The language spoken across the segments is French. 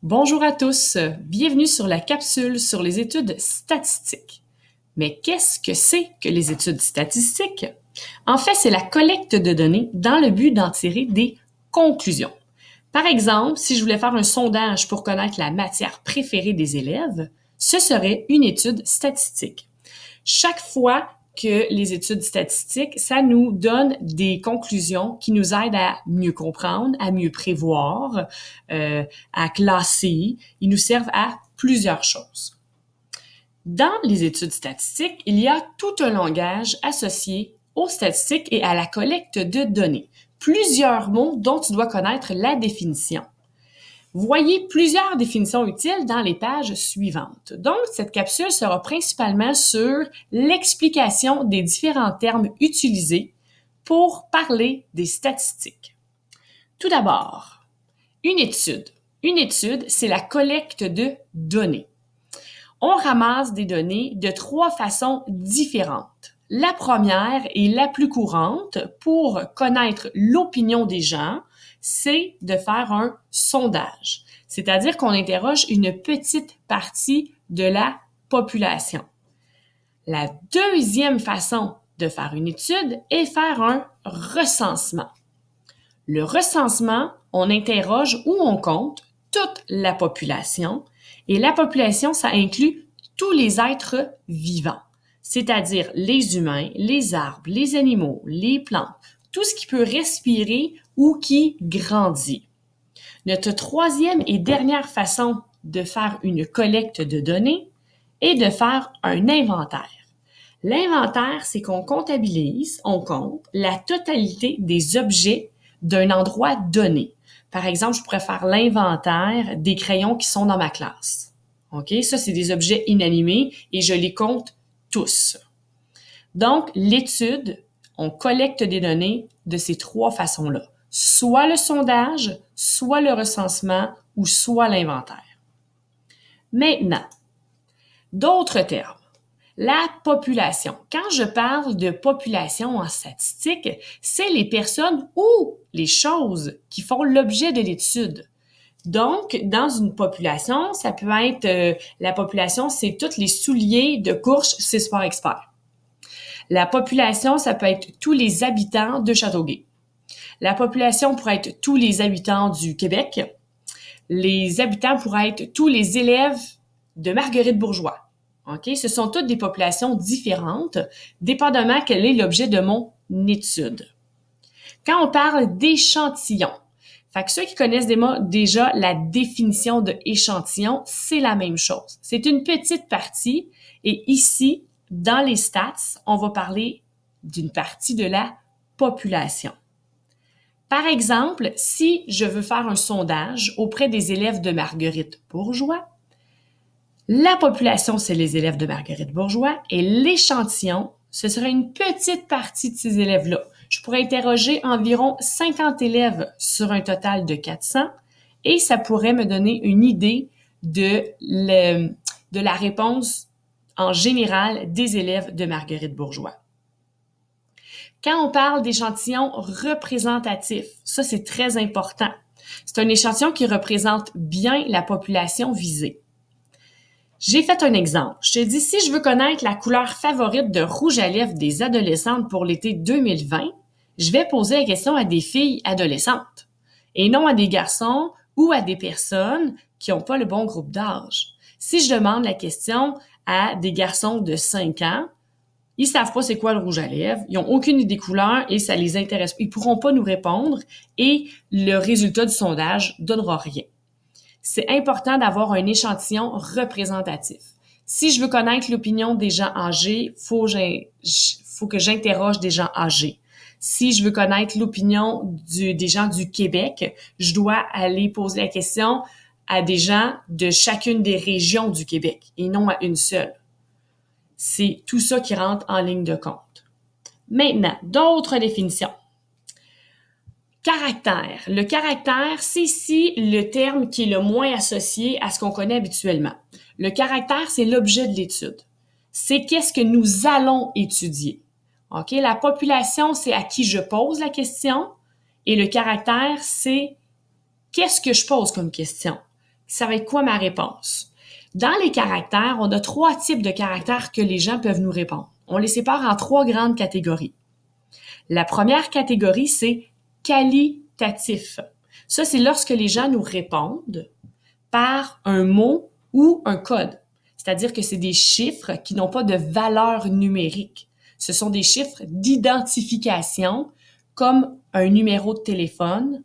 Bonjour à tous, bienvenue sur la capsule sur les études statistiques. Mais qu'est-ce que c'est que les études statistiques? En fait, c'est la collecte de données dans le but d'en tirer des conclusions. Par exemple, si je voulais faire un sondage pour connaître la matière préférée des élèves, ce serait une étude statistique. Chaque fois que les études statistiques, ça nous donne des conclusions qui nous aident à mieux comprendre, à mieux prévoir, à classer. Ils nous servent à plusieurs choses. Dans les études statistiques, il y a tout un langage associé aux statistiques et à la collecte de données. Plusieurs mots dont tu dois connaître la définition. Voyez plusieurs définitions utiles dans les pages suivantes. Donc, cette capsule sera principalement sur l'explication des différents termes utilisés pour parler des statistiques. Tout d'abord, une étude. Une étude, c'est la collecte de données. On ramasse des données de trois façons différentes. La première et la plus courante pour connaître l'opinion des gens, c'est de faire un sondage, c'est-à-dire qu'on interroge une petite partie de la population. La deuxième façon de faire une étude est faire un recensement. Le recensement, on interroge ou on compte toute la population et la population, ça inclut tous les êtres vivants, c'est-à-dire les humains, les arbres, les animaux, les plantes, tout ce qui peut respirer ou qui grandit. Notre troisième et dernière façon de faire une collecte de données est de faire un inventaire. L'inventaire, c'est qu'on comptabilise, on compte la totalité des objets d'un endroit donné. Par exemple, je pourrais faire l'inventaire des crayons qui sont dans ma classe. OK? Ça, c'est des objets inanimés et je les compte tous. Donc, l'étude, on collecte des données de ces trois façons-là. Soit le sondage, soit le recensement ou soit l'inventaire. Maintenant, d'autres termes. La population. Quand je parle de population en statistique, c'est les personnes ou les choses qui font l'objet de l'étude. Donc, dans une population, ça peut être, la population, c'est tous les souliers de course chez Sport Expert. La population, ça peut être tous les habitants de Châteauguay. La population pourrait être tous les habitants du Québec. Les habitants pourraient être tous les élèves de Marguerite-Bourgeois. OK? Ce sont toutes des populations différentes, dépendamment quel est l'objet de mon étude. Quand on parle d'échantillon, fait que ceux qui connaissent déjà la définition de échantillon, c'est la même chose. C'est une petite partie et ici, dans les stats, on va parler d'une partie de la population. Par exemple, si je veux faire un sondage auprès des élèves de Marguerite-Bourgeois, la population, c'est les élèves de Marguerite-Bourgeois et l'échantillon, ce serait une petite partie de ces élèves-là. Je pourrais interroger environ 50 élèves sur un total de 400 et ça pourrait me donner une idée de la réponse en général des élèves de Marguerite-Bourgeois. Quand on parle d'échantillons représentatifs, ça c'est très important. C'est un échantillon qui représente bien la population visée. J'ai fait un exemple. Je te dis, si je veux connaître la couleur favorite de rouge à lèvres des adolescentes pour l'été 2020, je vais poser la question à des filles adolescentes et non à des garçons ou à des personnes qui n'ont pas le bon groupe d'âge. Si je demande la question à des garçons de 5 ans, ils savent pas c'est quoi le rouge à lèvres, ils ont aucune idée des couleurs et ça les intéresse. Ils pourront pas nous répondre et le résultat du sondage donnera rien. C'est important d'avoir un échantillon représentatif. Si je veux connaître l'opinion des gens âgés, faut que j'interroge des gens âgés. Si je veux connaître l'opinion des gens du Québec, je dois aller poser la question à des gens de chacune des régions du Québec et non à une seule. C'est tout ça qui rentre en ligne de compte. Maintenant, d'autres définitions. Caractère. Le caractère, c'est ici le terme qui est le moins associé à ce qu'on connaît habituellement. Le caractère, c'est l'objet de l'étude. C'est qu'est-ce que nous allons étudier. OK? La population, c'est à qui je pose la question. Et le caractère, c'est qu'est-ce que je pose comme question. ça va être quoi ma réponse? Dans les caractères, on a 3 types de caractères que les gens peuvent nous répondre. On les sépare en 3 grandes catégories. La première catégorie, c'est qualitatif. Ça, c'est lorsque les gens nous répondent par un mot ou un code. C'est-à-dire que c'est des chiffres qui n'ont pas de valeur numérique. Ce sont des chiffres d'identification comme un numéro de téléphone,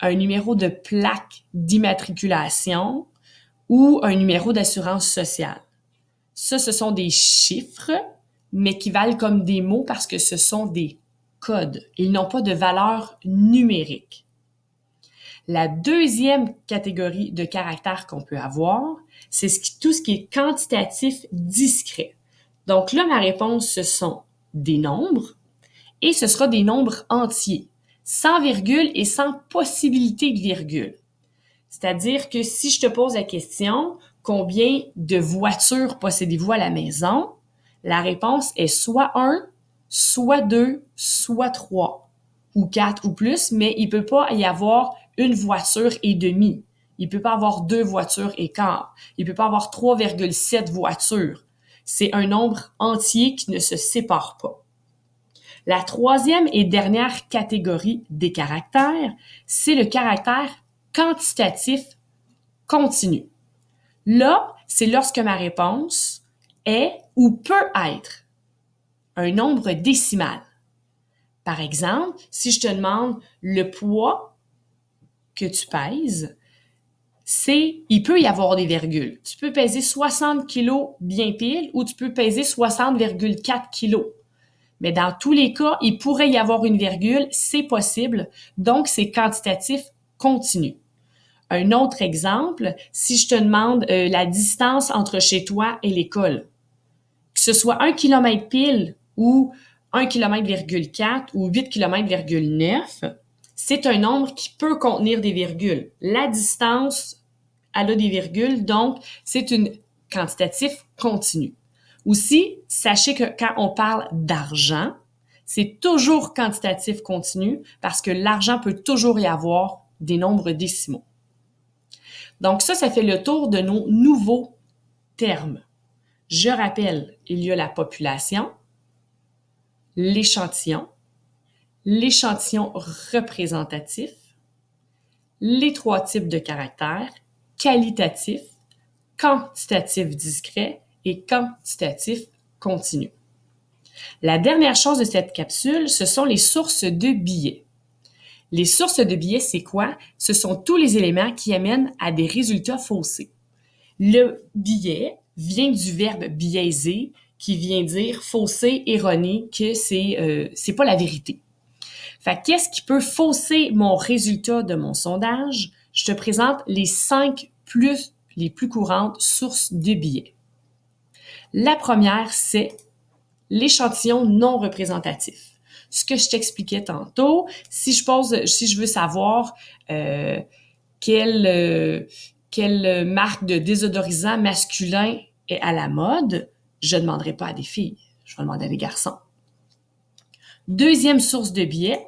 un numéro de plaque d'immatriculation ou un numéro d'assurance sociale. Ça, ce sont des chiffres, mais qui valent comme des mots parce que ce sont des codes. Ils n'ont pas de valeur numérique. La deuxième catégorie de caractères qu'on peut avoir, c'est tout ce qui est quantitatif discret. Donc là, ma réponse, ce sont des nombres et ce sera des nombres entiers, sans virgule et sans possibilité de virgule. C'est-à-dire que si je te pose la question « Combien de voitures possédez-vous à la maison? » La réponse est soit 1, soit 2, soit 3, ou 4 ou plus, mais il ne peut pas y avoir une voiture et demie. Il ne peut pas avoir 2 voitures et quart. Il ne peut pas avoir 3,7 voitures. C'est un nombre entier qui ne se sépare pas. La troisième et dernière catégorie des caractères, c'est le caractère quantitatif continu. Là, c'est lorsque ma réponse est ou peut être un nombre décimal. Par exemple, si je te demande le poids que tu pèses, il peut y avoir des virgules. Tu peux peser 60 kg bien pile ou tu peux peser 60,4 kg. Mais dans tous les cas, il pourrait y avoir une virgule, c'est possible, donc c'est quantitatif continu. Un autre exemple, si je te demande la distance entre chez toi et l'école, que ce soit 1 km pile ou 1 km,4 km ou 8 km,9, c'est un nombre qui peut contenir des virgules. La distance, elle a des virgules, donc c'est une quantitatif continu. Aussi, sachez que quand on parle d'argent, c'est toujours quantitatif continu parce que l'argent peut toujours y avoir des nombres décimaux. Donc ça fait le tour de nos nouveaux termes. Je rappelle, il y a la population, l'échantillon représentatif, les 3 types de caractères, qualitatif, quantitatif discret et quantitatif continu. La dernière chose de cette capsule, ce sont les sources de billets. Les sources de billets, c'est quoi? Ce sont tous les éléments qui amènent à des résultats faussés. Le biais vient du verbe biaiser, qui vient dire fausser, erroné, que c'est pas la vérité. Fait qu'est-ce qui peut fausser mon résultat de mon sondage? Je te présente les 5 les plus courantes sources de billets. La première, c'est l'échantillon non représentatif. Ce que je t'expliquais tantôt, si je veux savoir quelle marque de désodorisant masculin est à la mode, je ne demanderai pas à des filles, je vais demander à des garçons. Deuxième source de biais,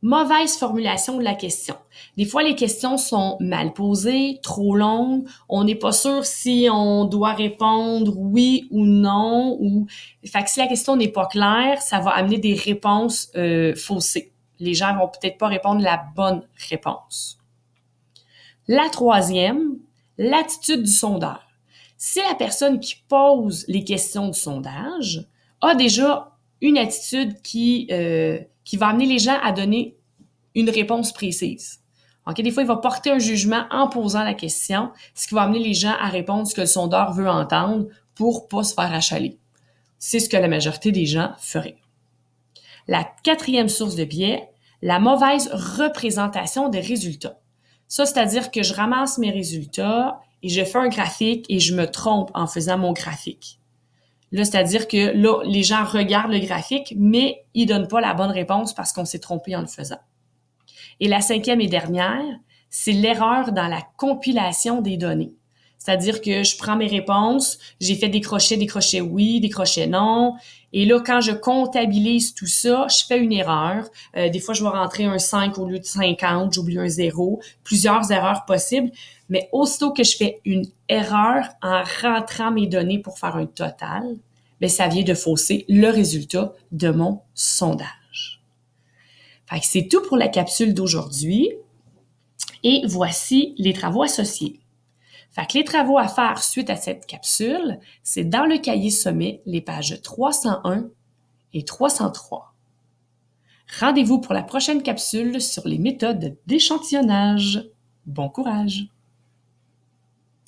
mauvaise formulation de la question. Des fois, les questions sont mal posées, trop longues. On n'est pas sûr si on doit répondre oui ou non. Fait que si la question n'est pas claire, ça va amener des réponses faussées. Les gens vont peut-être pas répondre la bonne réponse. La troisième, l'attitude du sondeur. Si la personne qui pose les questions du sondage a déjà une attitude qui va amener les gens à donner une réponse précise. Okay? Des fois, il va porter un jugement en posant la question, ce qui va amener les gens à répondre ce que le sondeur veut entendre pour pas se faire achaler. C'est ce que la majorité des gens feraient. La quatrième source de biais, la mauvaise représentation des résultats. Ça, c'est-à-dire que je ramasse mes résultats et je fais un graphique et je me trompe en faisant mon graphique. Là, c'est-à-dire que là, les gens regardent le graphique, mais ils donnent pas la bonne réponse parce qu'on s'est trompé en le faisant. Et la cinquième et dernière, c'est l'erreur dans la compilation des données. C'est-à-dire que je prends mes réponses, j'ai fait des crochets oui, des crochets non. Et là, quand je comptabilise tout ça, je fais une erreur. Des fois, je vais rentrer un 5 au lieu de 50, j'oublie un 0, plusieurs erreurs possibles. Mais aussitôt que je fais une erreur en rentrant mes données pour faire un total, bien, ça vient de fausser le résultat de mon sondage. Fait que c'est tout pour la capsule d'aujourd'hui. Et voici les travaux associés. Fait que les travaux à faire suite à cette capsule, c'est dans le cahier sommet, les pages 301 et 303. Rendez-vous pour la prochaine capsule sur les méthodes d'échantillonnage. Bon courage!